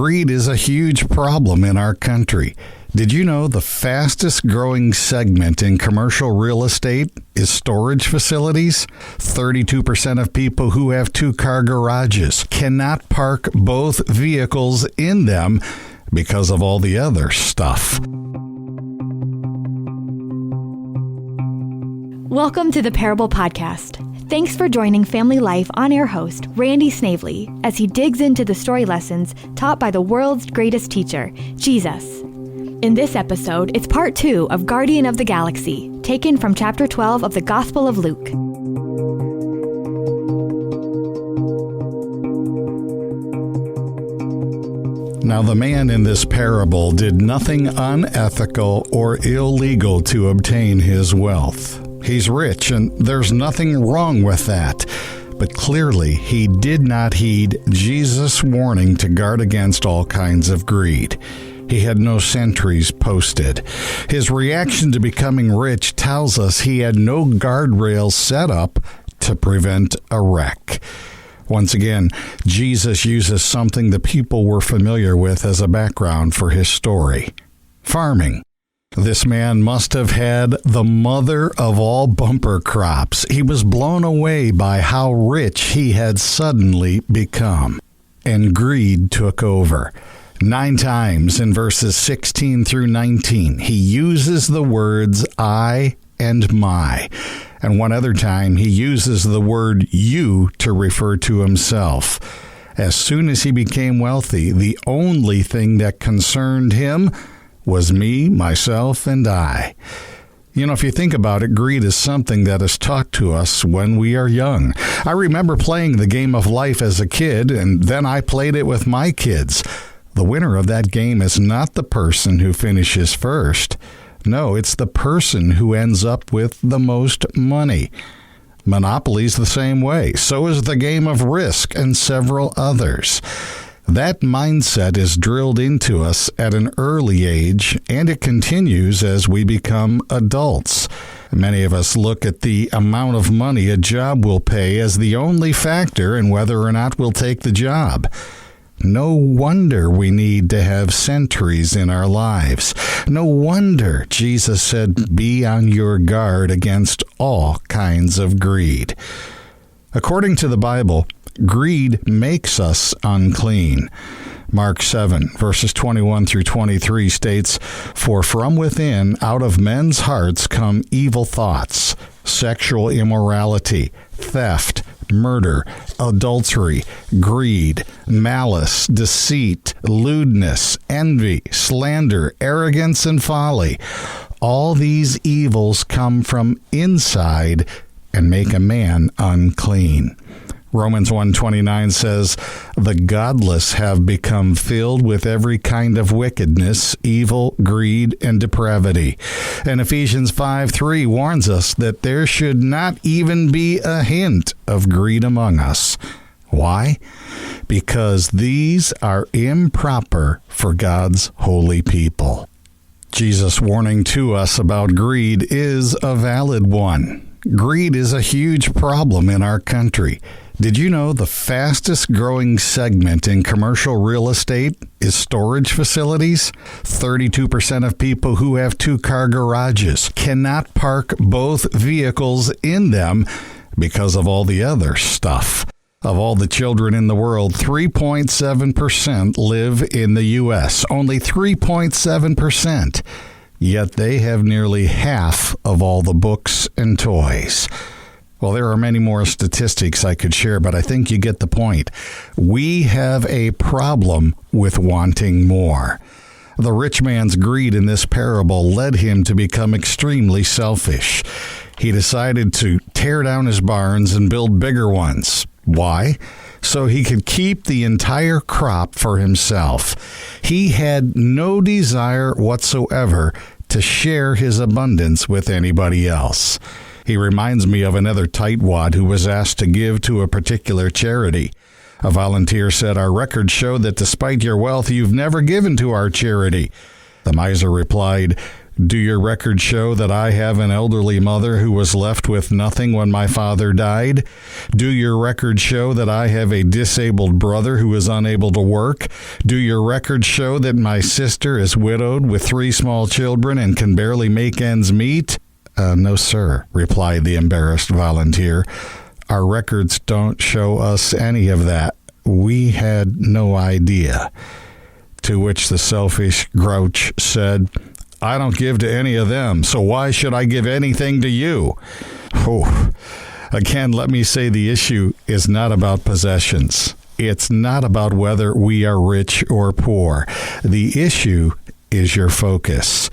Greed is a huge problem in our country. Did you know the fastest growing segment in commercial real estate is storage facilities? 32% of people who have two-car garages cannot park both vehicles in them because of all the other stuff. Welcome to the Parable Podcast. Thanks for joining Family Life on-air host Randy Snavely as he digs into the story lessons taught by the world's greatest teacher, Jesus. In this episode, it's part 2 of Guardian of the Galaxy, taken from chapter 12 of the Gospel of Luke. Now the man in this parable did nothing unethical or illegal to obtain his wealth. He's rich, and there's nothing wrong with that. But clearly, he did not heed Jesus' warning to guard against all kinds of greed. He had no sentries posted. His reaction to becoming rich tells us he had no guardrails set up to prevent a wreck. Once again, Jesus uses something the people were familiar with as a background for his story: farming. This man must have had the mother of all bumper crops. He was blown away by how rich he had suddenly become, and greed took over. 9 times in verses 16 through 19, he uses the words I and my. And one other time, he uses the word you to refer to himself. As soon as he became wealthy, the only thing that concerned him was me, myself, and I. You know, if you think about it, greed is something that is taught to us when we are young. I remember playing the game of life as a kid, and then I played it with my kids. The winner of that game is not the person who finishes first. No, it's the person who ends up with the most money. Monopoly's the same way. So is the game of Risk and several others. That mindset is drilled into us at an early age, and it continues as we become adults. Many of us look at the amount of money a job will pay as the only factor in whether or not we'll take the job. No wonder we need to have sentries in our lives. No wonder Jesus said, be on your guard against all kinds of greed. According to the Bible, greed makes us unclean. Mark 7, verses 21 through 23 states, For from within, out of men's hearts come evil thoughts, sexual immorality, theft, murder, adultery, greed, malice, deceit, lewdness, envy, slander, arrogance, and folly. All these evils come from inside and make a man unclean. Romans 1:29 says, The godless have become filled with every kind of wickedness, evil, greed, and depravity. And Ephesians 5:3 warns us that there should not even be a hint of greed among us. Why? Because these are improper for God's holy people. Jesus' warning to us about greed is a valid one. Greed is a huge problem in our country. Did you know the fastest growing segment in commercial real estate is storage facilities? 32% of people who have two-car garages cannot park both vehicles in them because of all the other stuff. Of all the children in the world, 3.7% live in the U.S. Only 3.7%. Yet they have nearly half of all the books and toys. Well, there are many more statistics I could share, but I think you get the point. We have a problem with wanting more. The rich man's greed in this parable led him to become extremely selfish. He decided to tear down his barns and build bigger ones. Why? So he could keep the entire crop for himself. He had no desire whatsoever to share his abundance with anybody else. He reminds me of another tightwad who was asked to give to a particular charity. A volunteer said, Our records show that despite your wealth, you've never given to our charity. The miser replied, Do your records show that I have an elderly mother who was left with nothing when my father died? Do your records show that I have a disabled brother who is unable to work? Do your records show that my sister is widowed with 3 small children and can barely make ends meet? No, sir, replied the embarrassed volunteer. Our records don't show us any of that. We had no idea. To which the selfish grouch said, I don't give to any of them, so why should I give anything to you? Oh, again, let me say the issue is not about possessions. It's not about whether we are rich or poor. The issue is your focus.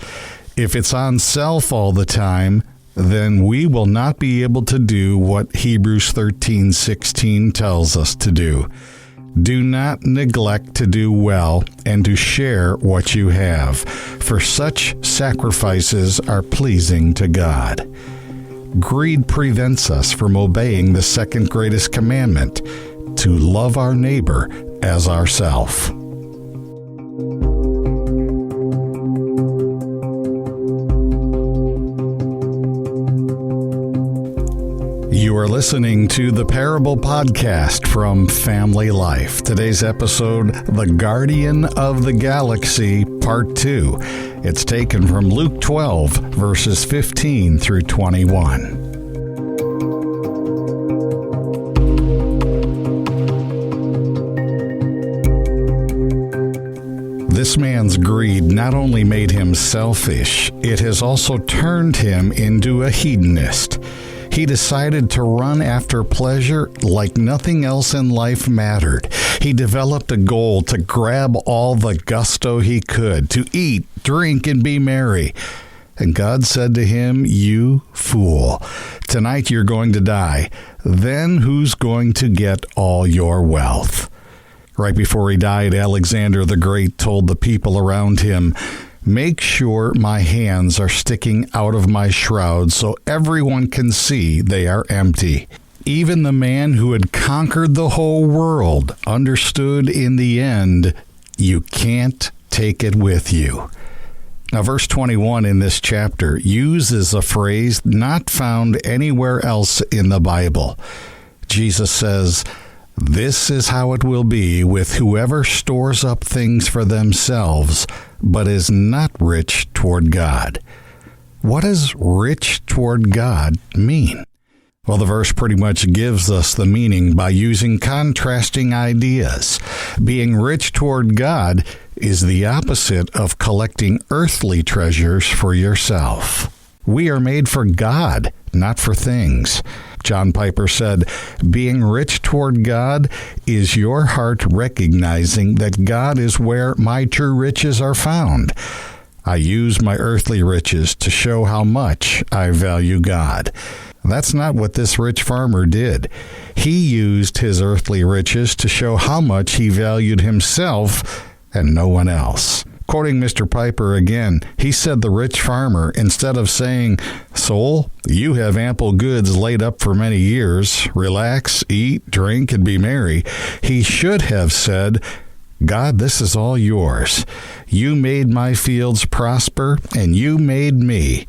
If it's on self all the time, then we will not be able to do what Hebrews 13:16 tells us to do. Do not neglect to do well and to share what you have, for such sacrifices are pleasing to God. Greed prevents us from obeying the second greatest commandment, to love our neighbor as ourself. You are listening to the Parable Podcast from Family Life. Today's episode, The Guardian of the Galaxy, Part 2. It's taken from Luke 12, verses 15 through 21. This man's greed not only made him selfish, it has also turned him into a hedonist. He decided to run after pleasure like nothing else in life mattered. He developed a goal to grab all the gusto he could, to eat, drink, and be merry. And God said to him, "You fool, tonight you're going to die. Then who's going to get all your wealth?" Right before he died, Alexander the Great told the people around him, "Make sure my hands are sticking out of my shroud so everyone can see they are empty." Even the man who had conquered the whole world understood in the end, you can't take it with you. Now, verse 21 in this chapter uses a phrase not found anywhere else in the Bible. Jesus says, "This is how it will be with whoever stores up things for themselves, but is not rich toward God." What does rich toward God mean? Well, the verse pretty much gives us the meaning by using contrasting ideas. Being rich toward God is the opposite of collecting earthly treasures for yourself. We are made for God, not for things. John Piper said, "Being rich toward God is your heart recognizing that God is where my true riches are found. I use my earthly riches to show how much I value God." That's not what this rich farmer did. He used his earthly riches to show how much he valued himself and no one else. Quoting Mr. Piper again, he said the rich farmer, instead of saying, "Soul, you have ample goods laid up for many years. Relax, eat, drink, and be merry," he should have said, "God, this is all yours. You made my fields prosper, and you made me.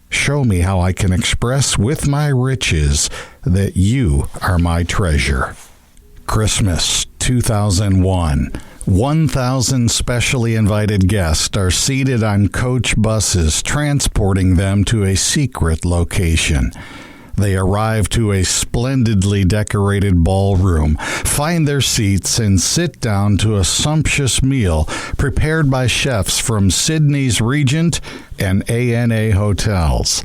Show me how I can express with my riches that you are my treasure." Christmas 2001. 1,000 specially invited guests are seated on coach buses, transporting them to a secret location. They arrive to a splendidly decorated ballroom, find their seats, and sit down to a sumptuous meal prepared by chefs from Sydney's Regent and ANA hotels.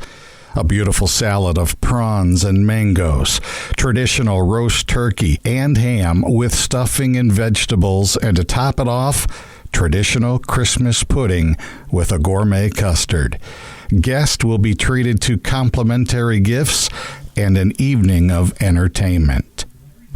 A beautiful salad of prawns and mangoes, traditional roast turkey and ham with stuffing and vegetables, and to top it off, traditional Christmas pudding with a gourmet custard. Guests will be treated to complimentary gifts and an evening of entertainment.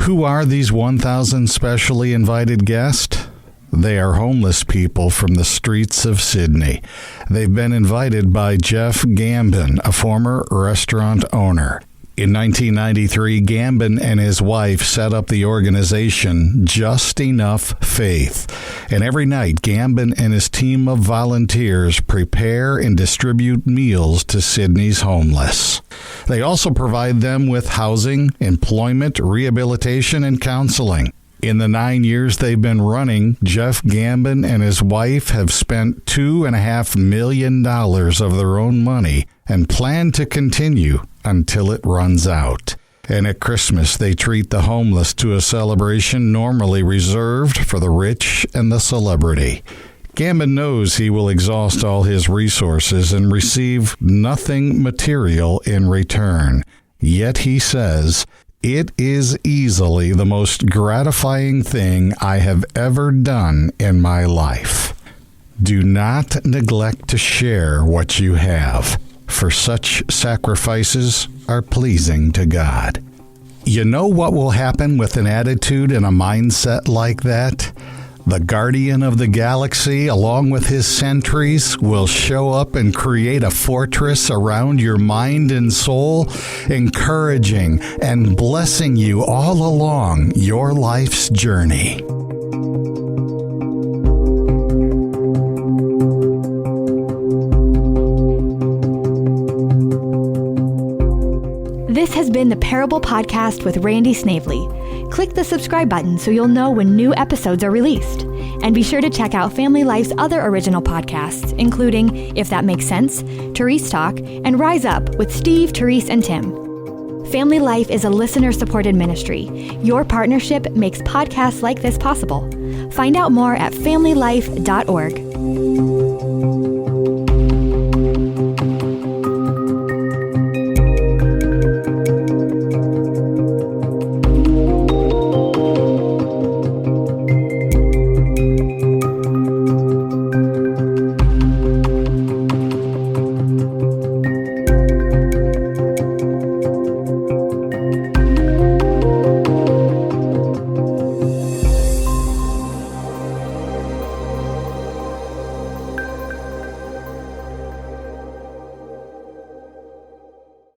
Who are these 1,000 specially invited guests? They are homeless people from the streets of Sydney. They've been invited by Jeff Gambin, a former restaurant owner. In 1993, Gambin and his wife set up the organization Just Enough Faith. And every night, Gambin and his team of volunteers prepare and distribute meals to Sydney's homeless. They also provide them with housing, employment, rehabilitation, and counseling. In the 9 years they've been running, Jeff Gambin and his wife have spent $2.5 million of their own money and plan to continue until it runs out. And at Christmas, they treat the homeless to a celebration normally reserved for the rich and the celebrity. Gambin knows he will exhaust all his resources and receive nothing material in return. Yet he says, "It is easily the most gratifying thing I have ever done in my life." Do not neglect to share what you have, for such sacrifices are pleasing to God. You know what will happen with an attitude and a mindset like that? The guardian of the galaxy, along with his sentries, will show up and create a fortress around your mind and soul, encouraging and blessing you all along your life's journey. This has been the Parable Podcast with Randy Snavely. Click the subscribe button so you'll know when new episodes are released. And be sure to check out Family Life's other original podcasts, including If That Makes Sense, Therese Talk, and Rise Up with Steve, Therese, and Tim. Family Life is a listener-supported ministry. Your partnership makes podcasts like this possible. Find out more at familylife.org.